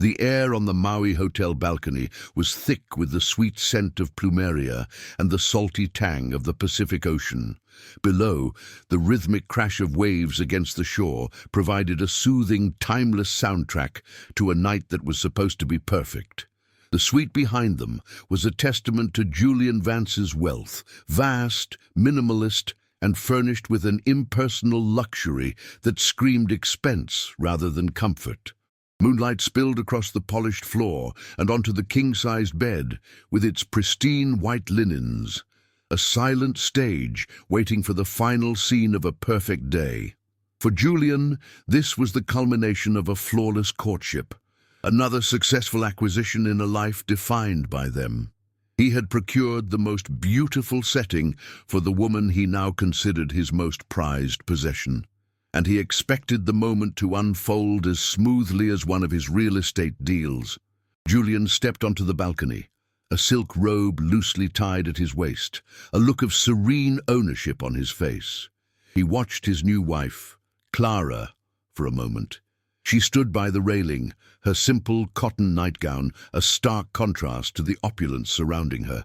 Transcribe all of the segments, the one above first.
The air on the Maui hotel balcony was thick with the sweet scent of plumeria and the salty tang of the Pacific Ocean. Below, the rhythmic crash of waves against the shore provided a soothing, timeless soundtrack to a night that was supposed to be perfect. The suite behind them was a testament to Julian Vance's wealth, vast, minimalist, and furnished with an impersonal luxury that screamed expense rather than comfort. Moonlight spilled across the polished floor and onto the king-sized bed with its pristine white linens, a silent stage waiting for the final scene of a perfect day. For Julian, this was the culmination of a flawless courtship, another successful acquisition in a life defined by them. He had procured the most beautiful setting for the woman he now considered his most prized possession, and he expected the moment to unfold as smoothly as one of his real estate deals. Julian stepped onto the balcony, a silk robe loosely tied at his waist, a look of serene ownership on his face. He watched his new wife, Clara, for a moment. She stood by the railing, her simple cotton nightgown a stark contrast to the opulence surrounding her.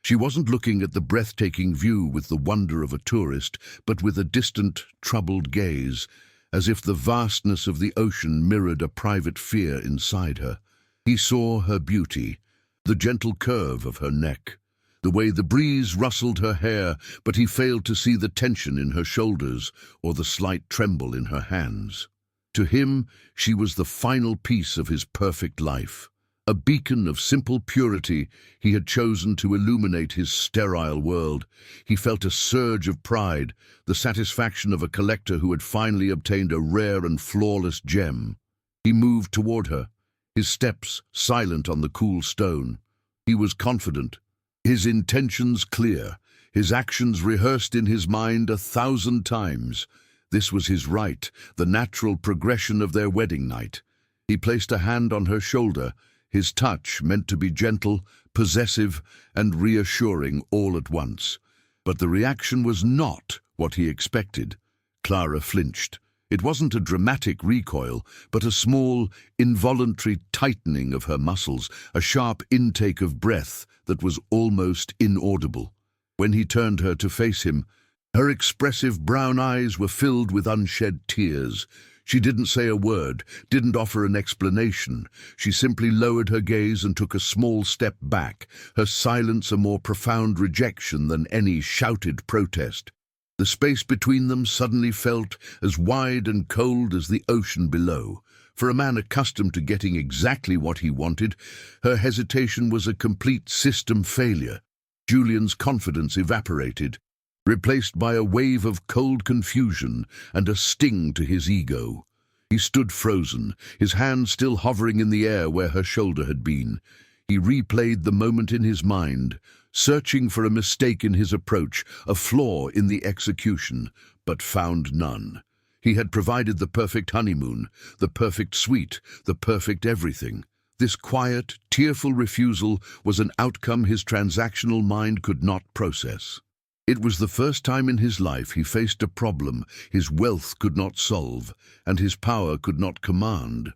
She wasn't looking at the breathtaking view with the wonder of a tourist, but with a distant, troubled gaze, as if the vastness of the ocean mirrored a private fear inside her. He saw her beauty, the gentle curve of her neck, the way the breeze rustled her hair, but he failed to see the tension in her shoulders or the slight tremble in her hands. To him, she was the final piece of his perfect life. A beacon of simple purity he had chosen to illuminate his sterile world. He felt a surge of pride, the satisfaction of a collector who had finally obtained a rare and flawless gem. He moved toward her, his steps silent on the cool stone. He was confident, his intentions clear, his actions rehearsed in his mind 1,000 times. This was his right, the natural progression of their wedding night. He placed a hand on her shoulder, his touch meant to be gentle, possessive, and reassuring all at once. But the reaction was not what he expected. Clara flinched. It wasn't a dramatic recoil, but a small, involuntary tightening of her muscles, a sharp intake of breath that was almost inaudible. When he turned her to face him, her expressive brown eyes were filled with unshed tears. She didn't say a word, didn't offer an explanation. She simply lowered her gaze and took a small step back, her silence a more profound rejection than any shouted protest. The space between them suddenly felt as wide and cold as the ocean below. For a man accustomed to getting exactly what he wanted, her hesitation was a complete system failure. Julian's confidence evaporated, replaced by a wave of cold confusion and a sting to his ego. He stood frozen, his hand still hovering in the air where her shoulder had been. He replayed the moment in his mind, searching for a mistake in his approach, a flaw in the execution, but found none. He had provided the perfect honeymoon, the perfect suite, the perfect everything. This quiet, tearful refusal was an outcome his transactional mind could not process. It was the first time in his life he faced a problem his wealth could not solve and his power could not command.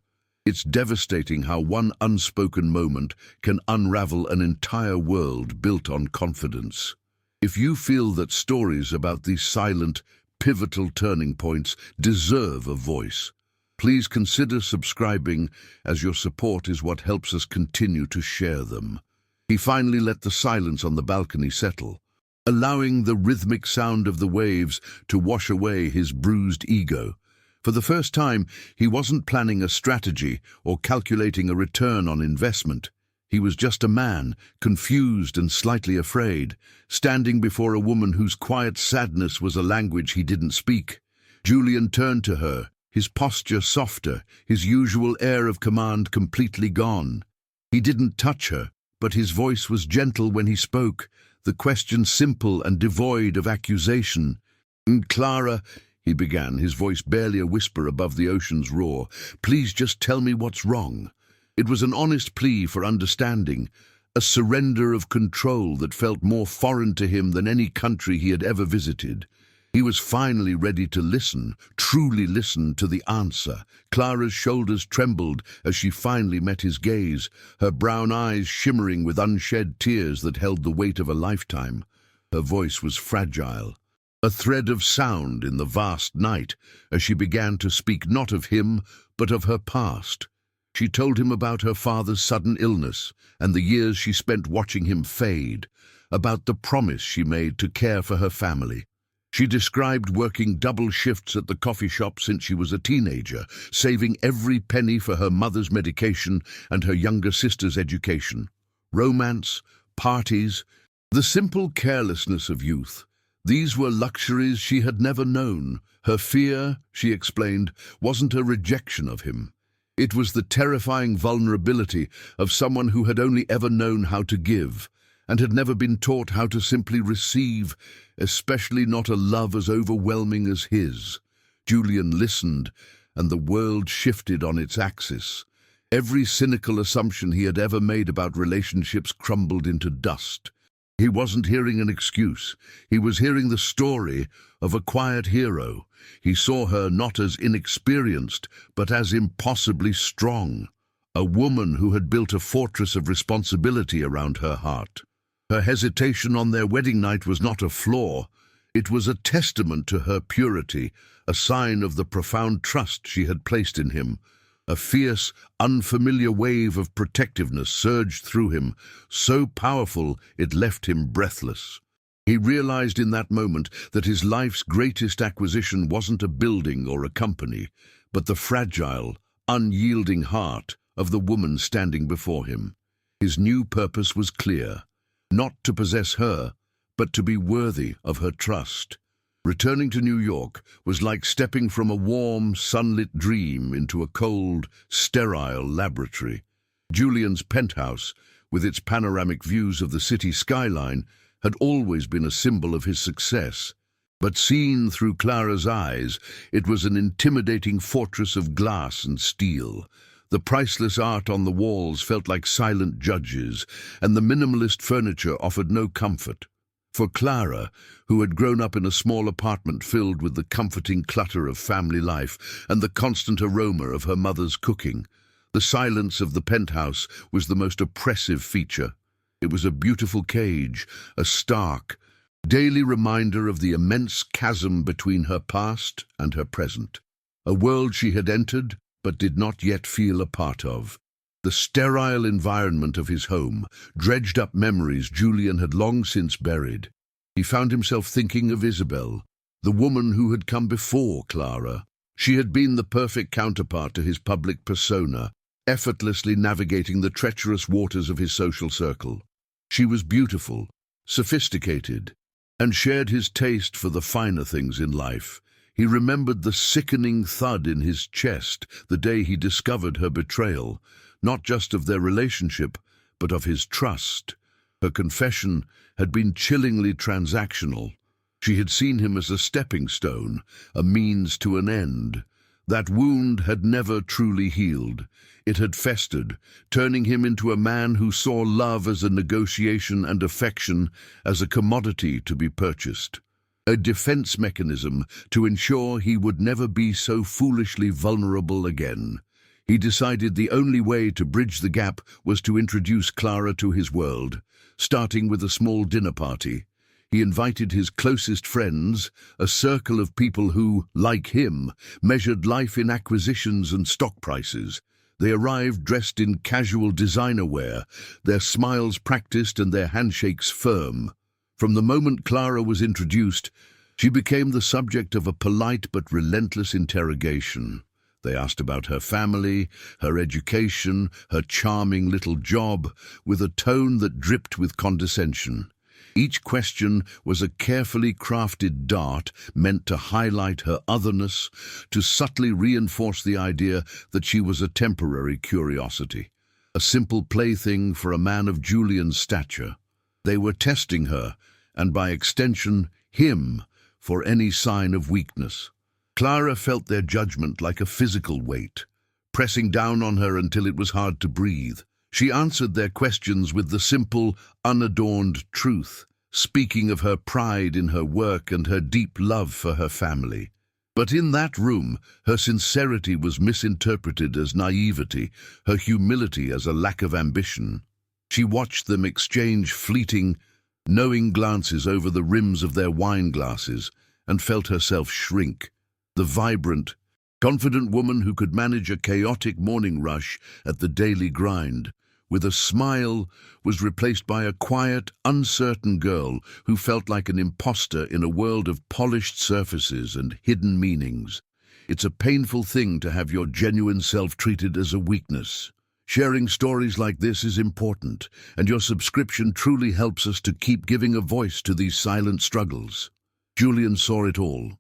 It's devastating how one unspoken moment can unravel an entire world built on confidence. If you feel that stories about these silent, pivotal turning points deserve a voice, please consider subscribing, as your support is what helps us continue to share them. He finally let the silence on the balcony settle, allowing the rhythmic sound of the waves to wash away his bruised ego. For the first time, he wasn't planning a strategy or calculating a return on investment. He was just a man, confused and slightly afraid, standing before a woman whose quiet sadness was a language he didn't speak. Julian turned to her, his posture softer, his usual air of command completely gone. He didn't touch her, but his voice was gentle when he spoke, the question simple and devoid of accusation. "Clara," he began, his voice barely a whisper above the ocean's roar, "please just tell me what's wrong." It was an honest plea for understanding, a surrender of control that felt more foreign to him than any country he had ever visited. He was finally ready to listen, truly listen to the answer. Clara's shoulders trembled as she finally met his gaze, her brown eyes shimmering with unshed tears that held the weight of a lifetime. Her voice was fragile, a thread of sound in the vast night, as she began to speak not of him, but of her past. She told him about her father's sudden illness and the years she spent watching him fade, about the promise she made to care for her family. She described working double shifts at the coffee shop since she was a teenager, saving every penny for her mother's medication and her younger sister's education. Romance, parties, the simple carelessness of youth. These were luxuries she had never known. Her fear, she explained, wasn't a rejection of him. It was the terrifying vulnerability of someone who had only ever known how to give, and had never been taught how to simply receive, especially not a love as overwhelming as his. Julian listened, and the world shifted on its axis. Every cynical assumption he had ever made about relationships crumbled into dust. He wasn't hearing an excuse. He was hearing the story of a quiet hero. He saw her not as inexperienced, but as impossibly strong. A woman who had built a fortress of responsibility around her heart. Her hesitation on their wedding night was not a flaw. It was a testament to her purity, a sign of the profound trust she had placed in him. A fierce, unfamiliar wave of protectiveness surged through him, so powerful it left him breathless. He realized in that moment that his life's greatest acquisition wasn't a building or a company, but the fragile, unyielding heart of the woman standing before him. His new purpose was clear. Not to possess her, but to be worthy of her trust. Returning to New York was like stepping from a warm, sunlit dream into a cold, sterile laboratory. Julian's penthouse, with its panoramic views of the city skyline, had always been a symbol of his success. But seen through Clara's eyes, it was an intimidating fortress of glass and steel. The priceless art on the walls felt like silent judges, and the minimalist furniture offered no comfort. For Clara, who had grown up in a small apartment filled with the comforting clutter of family life and the constant aroma of her mother's cooking, the silence of the penthouse was the most oppressive feature. It was a beautiful cage, a stark, daily reminder of the immense chasm between her past and her present. A world she had entered, but did not yet feel a part of. The sterile environment of his home dredged up memories Julian had long since buried. He found himself thinking of Isabel, the woman who had come before Clara. She had been the perfect counterpart to his public persona, effortlessly navigating the treacherous waters of his social circle. She was beautiful, sophisticated, and shared his taste for the finer things in life. He remembered the sickening thud in his chest the day he discovered her betrayal, not just of their relationship, but of his trust. Her confession had been chillingly transactional. She had seen him as a stepping stone, a means to an end. That wound had never truly healed. It had festered, turning him into a man who saw love as a negotiation and affection as a commodity to be purchased. A defense mechanism to ensure he would never be so foolishly vulnerable again. He decided the only way to bridge the gap was to introduce Clara to his world, starting with a small dinner party. He invited his closest friends, a circle of people who, like him, measured life in acquisitions and stock prices. They arrived dressed in casual designer wear, their smiles practiced and their handshakes firm. From the moment Clara was introduced, she became the subject of a polite but relentless interrogation. They asked about her family, her education, her charming little job, with a tone that dripped with condescension. Each question was a carefully crafted dart meant to highlight her otherness, to subtly reinforce the idea that she was a temporary curiosity, a simple plaything for a man of Julian's stature. They were testing her, and by extension, him, for any sign of weakness. Clara felt their judgment like a physical weight, pressing down on her until it was hard to breathe. She answered their questions with the simple, unadorned truth, speaking of her pride in her work and her deep love for her family. But in that room, her sincerity was misinterpreted as naivety, her humility as a lack of ambition. She watched them exchange fleeting, knowing glances over the rims of their wine glasses and felt herself shrink. The vibrant, confident woman who could manage a chaotic morning rush at the daily grind with a smile was replaced by a quiet, uncertain girl who felt like an imposter in a world of polished surfaces and hidden meanings. It's a painful thing to have your genuine self treated as a weakness. Sharing stories like this is important, and your subscription truly helps us to keep giving a voice to these silent struggles. Julian saw it all.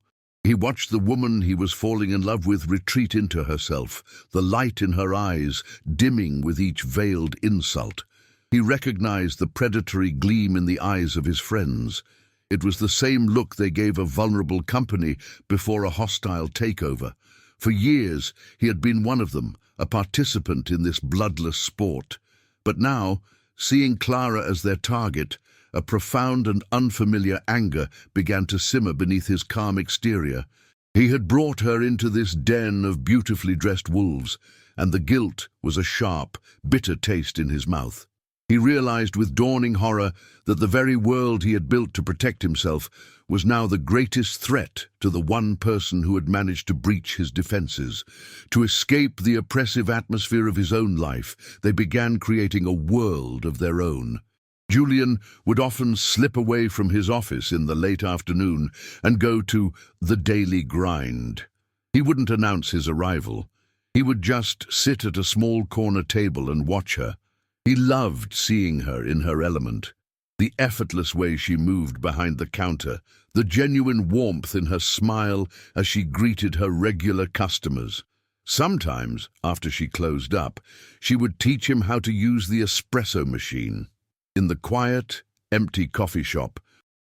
He watched the woman he was falling in love with retreat into herself, the light in her eyes dimming with each veiled insult. He recognized the predatory gleam in the eyes of his friends. It was the same look they gave a vulnerable company before a hostile takeover. For years, he had been one of them, a participant in this bloodless sport. But now, seeing Clara as their target, a profound and unfamiliar anger began to simmer beneath his calm exterior. He had brought her into this den of beautifully dressed wolves, and the guilt was a sharp, bitter taste in his mouth. He realized with dawning horror that the very world he had built to protect himself was now the greatest threat to the one person who had managed to breach his defenses. To escape the oppressive atmosphere of his own life, they began creating a world of their own. Julian would often slip away from his office in the late afternoon and go to the daily grind. He wouldn't announce his arrival. He would just sit at a small corner table and watch her. He loved seeing her in her element. The effortless way she moved behind the counter, the genuine warmth in her smile as she greeted her regular customers. Sometimes, after she closed up, she would teach him how to use the espresso machine. In the quiet, empty coffee shop,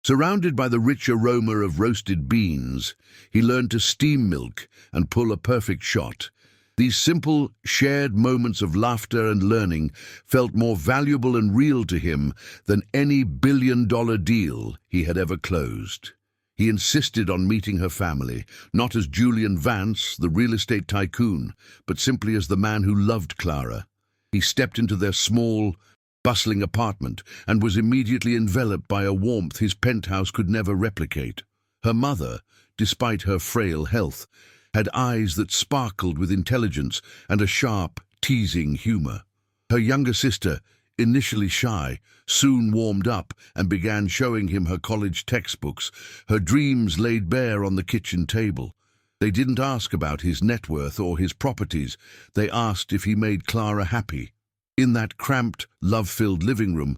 surrounded by the rich aroma of roasted beans, he learned to steam milk and pull a perfect shot. These simple, shared moments of laughter and learning felt more valuable and real to him than any billion-dollar deal he had ever closed. He insisted on meeting her family, not as Julian Vance, the real estate tycoon, but simply as the man who loved Clara. He stepped into their small, bustling apartment and was immediately enveloped by a warmth his penthouse could never replicate. Her mother, despite her frail health, had eyes that sparkled with intelligence and a sharp, teasing humor. Her younger sister, initially shy, soon warmed up and began showing him her college textbooks, her dreams laid bare on the kitchen table. They didn't ask about his net worth or his properties. They asked if he made Clara happy. In that cramped, love-filled living room,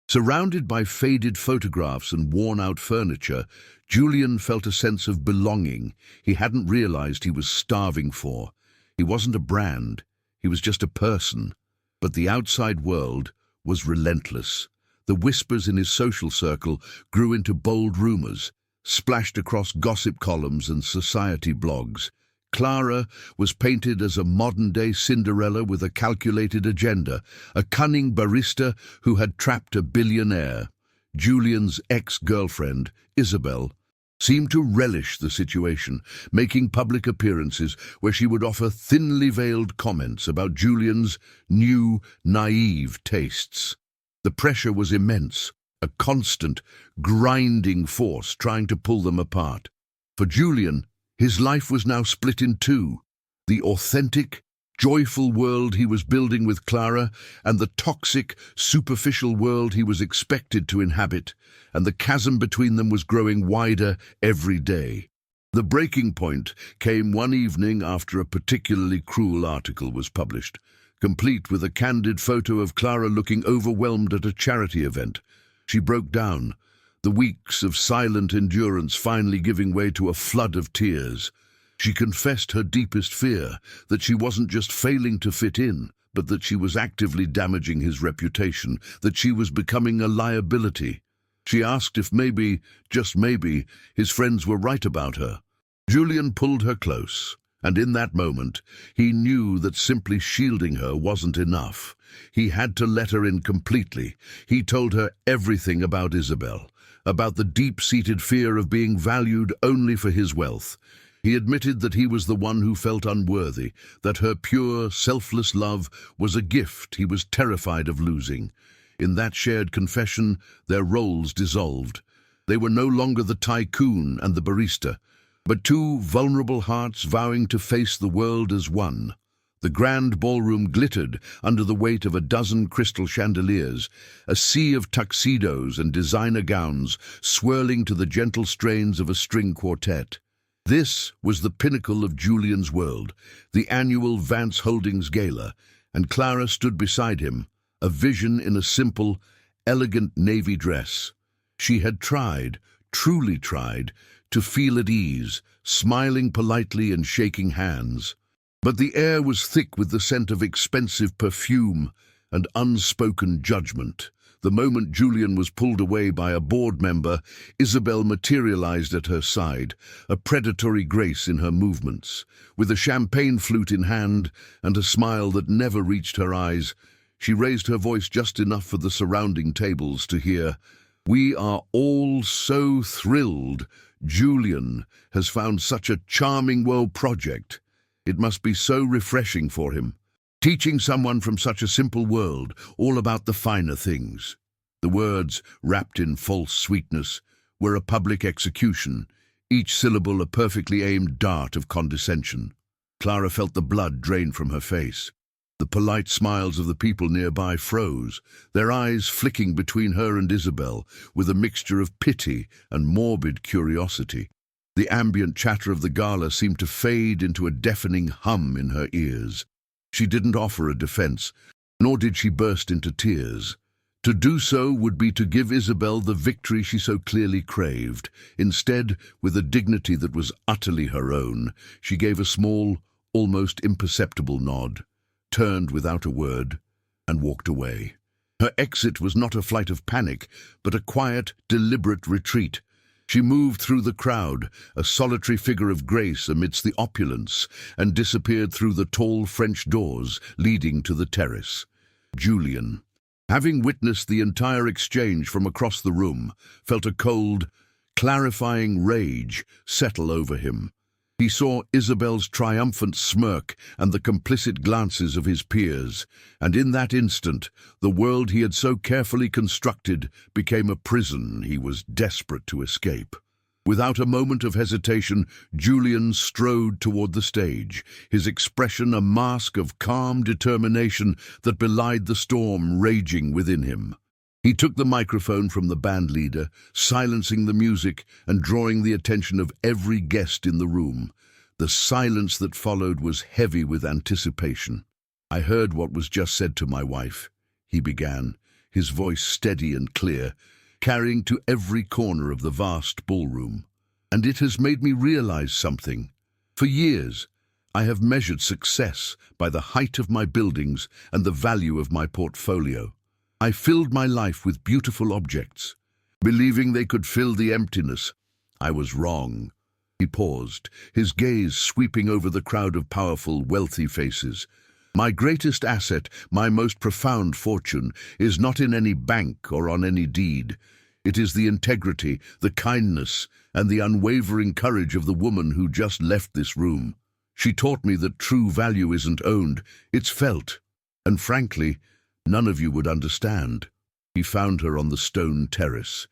surrounded by faded photographs and worn-out furniture, Julian felt a sense of belonging he hadn't realized he was starving for. He wasn't a brand, he was just a person. But the outside world was relentless. The whispers in his social circle grew into bold rumors, splashed across gossip columns and society blogs. Clara was painted as a modern-day Cinderella with a calculated agenda, a cunning barista who had trapped a billionaire. Julian's ex-girlfriend, Isabel, seemed to relish the situation, making public appearances where she would offer thinly veiled comments about Julian's new, naive tastes. The pressure was immense, a constant, grinding force trying to pull them apart. For Julian, his life was now split in two: the authentic, joyful world he was building with Clara and the toxic, superficial world he was expected to inhabit, and the chasm between them was growing wider every day. The breaking point came one evening after a particularly cruel article was published, complete with a candid photo of Clara looking overwhelmed at a charity event. She broke down, the weeks of silent endurance finally giving way to a flood of tears. She confessed her deepest fear, that she wasn't just failing to fit in, but that she was actively damaging his reputation, that she was becoming a liability. She asked if maybe, just maybe, his friends were right about her. Julian pulled her close, and in that moment, he knew that simply shielding her wasn't enough. He had to let her in completely. He told her everything about Isabel, about the deep-seated fear of being valued only for his wealth. He admitted that he was the one who felt unworthy, that her pure, selfless love was a gift he was terrified of losing. In that shared confession, their roles dissolved. They were no longer the tycoon and the barista, but two vulnerable hearts vowing to face the world as one. The grand ballroom glittered under the weight of a dozen crystal chandeliers, a sea of tuxedos and designer gowns swirling to the gentle strains of a string quartet. This was the pinnacle of Julian's world, the annual Vance Holdings Gala, and Clara stood beside him, a vision in a simple, elegant navy dress. She had tried, truly tried, to feel at ease, smiling politely and shaking hands. But the air was thick with the scent of expensive perfume and unspoken judgment. The moment Julian was pulled away by a board member, Isabel materialized at her side, a predatory grace in her movements. With a champagne flute in hand and a smile that never reached her eyes, she raised her voice just enough for the surrounding tables to hear, "We are all so thrilled. Julian has found such a charming world project. It must be so refreshing for him. Teaching someone from such a simple world all about the finer things." The words, wrapped in false sweetness, were a public execution, each syllable a perfectly aimed dart of condescension. Clara felt the blood drain from her face. The polite smiles of the people nearby froze, their eyes flicking between her and Isabel with a mixture of pity and morbid curiosity. The ambient chatter of the gala seemed to fade into a deafening hum in her ears. She didn't offer a defense, nor did she burst into tears. To do so would be to give Isabel the victory she so clearly craved. Instead, with a dignity that was utterly her own, she gave a small, almost imperceptible nod, turned without a word, and walked away. Her exit was not a flight of panic, but a quiet, deliberate retreat. She moved through the crowd, a solitary figure of grace amidst the opulence, and disappeared through the tall French doors leading to the terrace. Julian, having witnessed the entire exchange from across the room, felt a cold, clarifying rage settle over him. He saw Isabel's triumphant smirk and the complicit glances of his peers, and in that instant, the world he had so carefully constructed became a prison he was desperate to escape. Without a moment of hesitation, Julian strode toward the stage, his expression a mask of calm determination that belied the storm raging within him. He took the microphone from the band leader, silencing the music and drawing the attention of every guest in the room. The silence that followed was heavy with anticipation. "I heard what was just said to my wife," he began, his voice steady and clear, carrying to every corner of the vast ballroom. "And it has made me realize something. For years, I have measured success by the height of my buildings and the value of my portfolio. I filled my life with beautiful objects, believing they could fill the emptiness. I was wrong." He paused, his gaze sweeping over the crowd of powerful, wealthy faces. "My greatest asset, my most profound fortune, is not in any bank or on any deed. It is the integrity, the kindness, and the unwavering courage of the woman who just left this room. She taught me that true value isn't owned, it's felt. And frankly, none of you would understand." He found her on the stone terrace,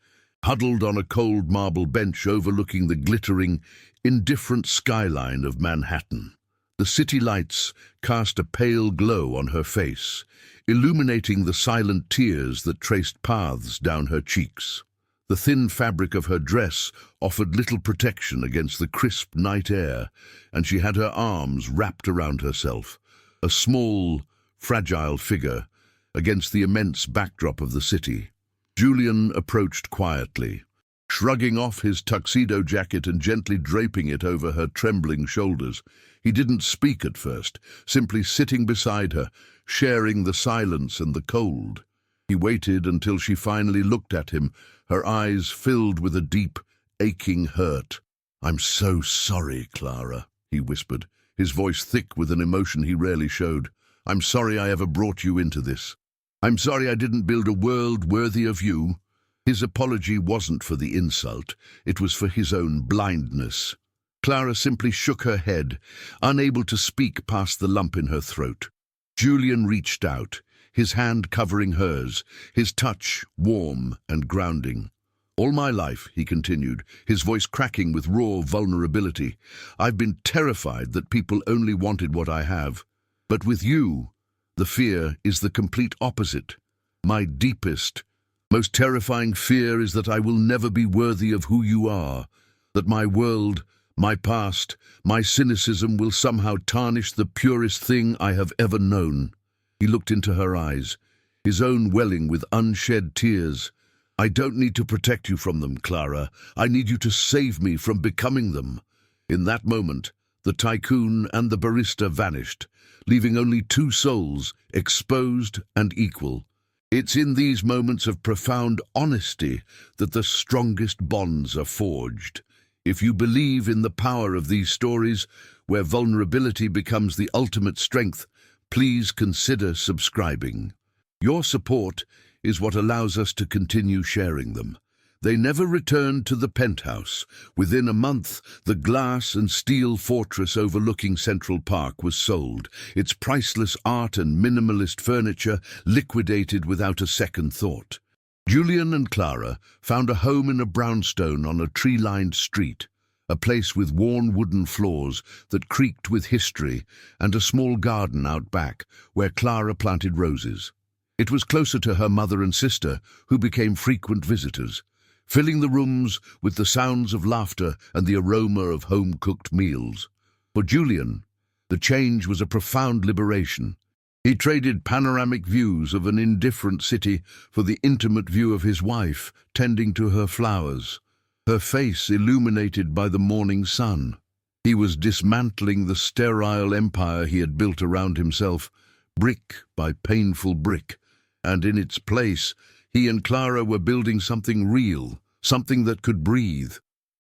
huddled on a cold marble bench overlooking the glittering, indifferent skyline of Manhattan. The city lights cast a pale glow on her face, illuminating the silent tears that traced paths down her cheeks. The thin fabric of her dress offered little protection against the crisp night air, and she had her arms wrapped around herself, a small, fragile figure against the immense backdrop of the city. Julian approached quietly, shrugging off his tuxedo jacket and gently draping it over her trembling shoulders. He didn't speak at first, simply sitting beside her, sharing the silence and the cold. He waited until she finally looked at him, her eyes filled with a deep, aching hurt. "I'm so sorry, Clara," he whispered, his voice thick with an emotion he rarely showed. "I'm sorry I ever brought you into this. I'm sorry I didn't build a world worthy of you." His apology wasn't for the insult, it was for his own blindness. Clara simply shook her head, unable to speak past the lump in her throat. Julian reached out, his hand covering hers, his touch warm and grounding. "All my life," he continued, his voice cracking with raw vulnerability, "I've been terrified that people only wanted what I have. But with you, the fear is the complete opposite. My deepest, most terrifying fear is that I will never be worthy of who you are, that my world, my past, my cynicism will somehow tarnish the purest thing I have ever known." He looked into her eyes, his own welling with unshed tears. "I don't need to protect you from them, Clara. I need you to save me from becoming them." In that moment, the tycoon and the barista vanished, leaving only two souls, exposed and equal. It's in these moments of profound honesty that the strongest bonds are forged. If you believe in the power of these stories, where vulnerability becomes the ultimate strength, please consider subscribing. Your support is what allows us to continue sharing them. They never returned to the penthouse. Within a month, the glass and steel fortress overlooking Central Park was sold, its priceless art and minimalist furniture liquidated without a second thought. Julian and Clara found a home in a brownstone on a tree-lined street, a place with worn wooden floors that creaked with history, and a small garden out back where Clara planted roses. It was closer to her mother and sister, who became frequent visitors, filling the rooms with the sounds of laughter and the aroma of home-cooked meals. For Julian, the change was a profound liberation. He traded panoramic views of an indifferent city for the intimate view of his wife tending to her flowers, her face illuminated by the morning sun. He was dismantling the sterile empire he had built around himself, brick by painful brick, and in its place, he and Clara were building something real, something that could breathe.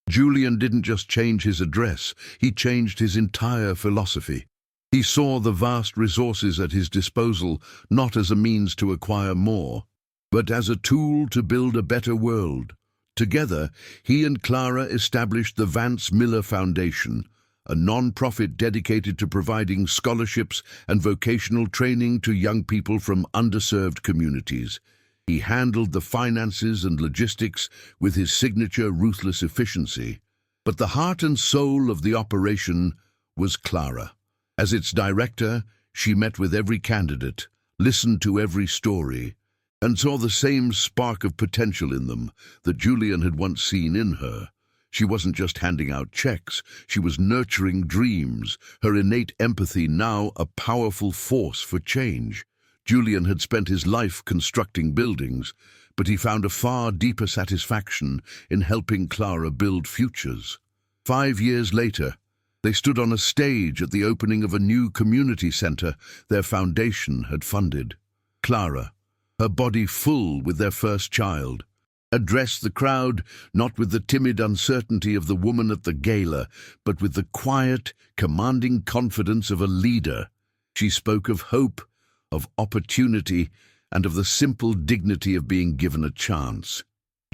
Julian didn't just change his address, he changed his entire philosophy. He saw the vast resources at his disposal not as a means to acquire more, but as a tool to build a better world. Together, he and Clara established the Vance Miller Foundation, a non-profit dedicated to providing scholarships and vocational training to young people from underserved communities. He handled the finances and logistics with his signature ruthless efficiency. But the heart and soul of the operation was Clara. As its director, she met with every candidate, listened to every story, and saw the same spark of potential in them that Julian had once seen in her. She wasn't just handing out checks, she was nurturing dreams, her innate empathy now a powerful force for change. Julian had spent his life constructing buildings, but he found a far deeper satisfaction in helping Clara build futures. 5 years later, they stood on a stage at the opening of a new community center their foundation had funded. Clara, her body full with their first child, addressed the crowd not with the timid uncertainty of the woman at the gala, but with the quiet, commanding confidence of a leader. She spoke of hope, of opportunity, and of the simple dignity of being given a chance.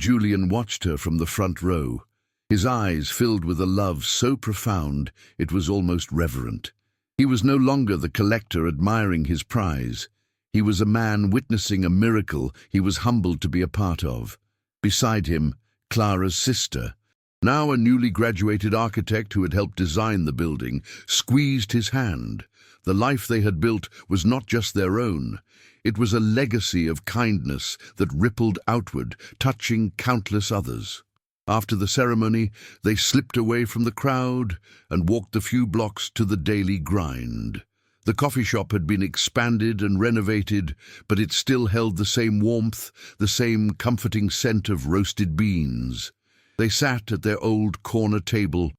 Julian watched her from the front row, his eyes filled with a love so profound it was almost reverent. He was no longer the collector admiring his prize. He was a man witnessing a miracle he was humbled to be a part of. Beside him, Clara's sister, now a newly graduated architect who had helped design the building, squeezed his hand. The life they had built was not just their own. It was a legacy of kindness that rippled outward, touching countless others. After the ceremony, they slipped away from the crowd and walked the few blocks to the daily grind. The coffee shop had been expanded and renovated, but it still held the same warmth, the same comforting scent of roasted beans. They sat at their old corner table,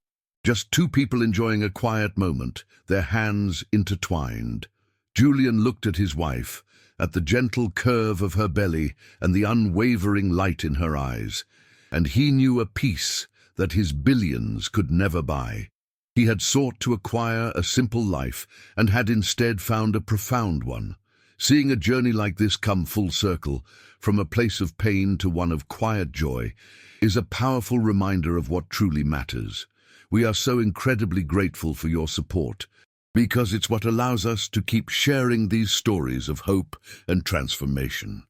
just two people enjoying a quiet moment, their hands intertwined. Julian looked at his wife, at the gentle curve of her belly and the unwavering light in her eyes, and he knew a peace that his billions could never buy. He had sought to acquire a simple life and had instead found a profound one, Seeing a journey like this come full circle, from a place of pain to one of quiet joy, is a powerful reminder of what truly matters. We are so incredibly grateful for your support, because it's what allows us to keep sharing these stories of hope and transformation.